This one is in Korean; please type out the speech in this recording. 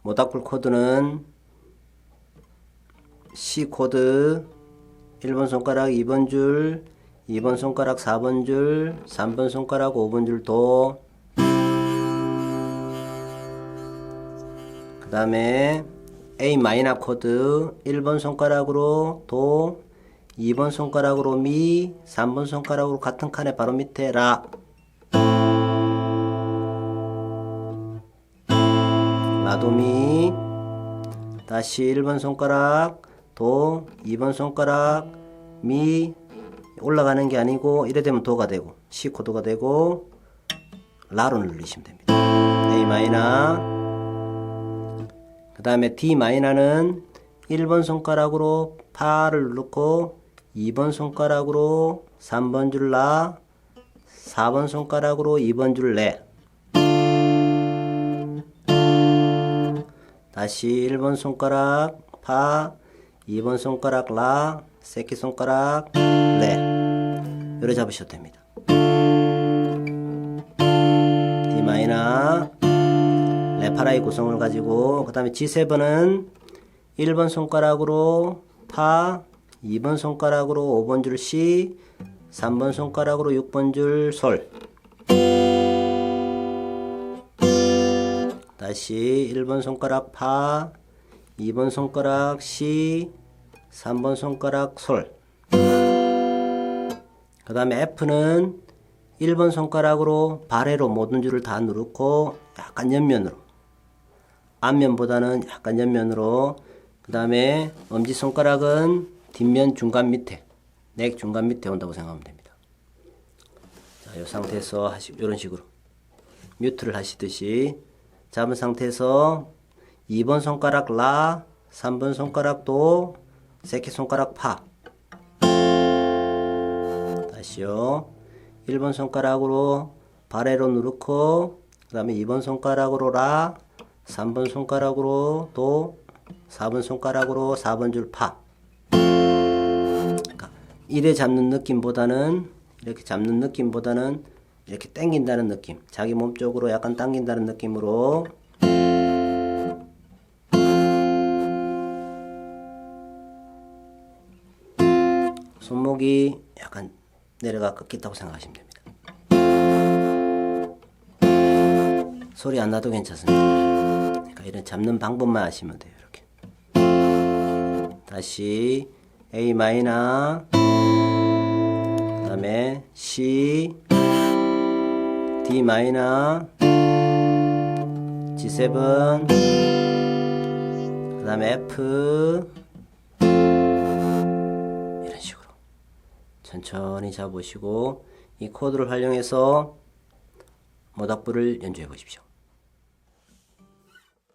모닥불 코드는 C 코드 1번 손가락 2번 줄, 2번 손가락 4번 줄, 3번 손가락 5번 줄 도. 그 다음에 A 마이너 코드 1번 손가락으로 도, 2번 손가락으로 미, 3번 손가락으로 같은 칸에 바로 밑에 라. 라도 미. 다시 1번 손가락 도, 2번 손가락 미. 올라가는 게 아니고 이래 되면 도가 되고 C 코드가 되고 라로 눌리시면 됩니다. A 마이너. 그 다음에 D 마이너는 1번 손가락으로 파를 누르고 2번 손가락으로 3번 줄 라, 4번 손가락으로 2번 줄 레. 다시 1번 손가락 파, 2번 손가락 라, 새끼손가락 레. 요래 잡으셔도 됩니다. D 마이너 레파라의 구성을 가지고, 그 다음에 G7은 1번 손가락으로 파, 2번 손가락으로 5번 줄 C, 3번 손가락으로 6번 줄 솔. 다시 1번 손가락 파, 2번 손가락 C, 3번 손가락 솔. 그 다음에 F는 1번 손가락으로 발해로 모든 줄을 다 누르고 약간 옆면으로, 앞면보다는 약간 옆면으로. 그 다음에 엄지손가락은 뒷면 중간 밑에, 넥 중간 밑에 온다고 생각하면 됩니다. 자, 이 상태에서 이런 식으로 뮤트를 하시듯이 잡은 상태에서 2번 손가락 라, 3번 손가락 도, 새끼손가락 파. 다시요. 1번 손가락으로 발해로 누르고, 그 다음에 2번 손가락으로 라, 3번 손가락으로 도, 4번 손가락으로 4번 줄 파. 그러니까 이래 잡는 느낌보다는, 이렇게 잡는 느낌보다는 이렇게 당긴다는 느낌, 자기 몸 쪽으로 약간 당긴다는 느낌으로 손목이 약간 내려가 꺾였다고 생각하시면 됩니다. 소리 안 나도 괜찮습니다. 그러니까 이런 잡는 방법만 아시면 돼요. 이렇게. 다시 A 마이너, 그 다음에 C, D 마이너, G7, 그 다음에 F. 이런 식으로 천천히 잡으시고 이 코드를 활용해서 모닥불을 연주해 보십시오.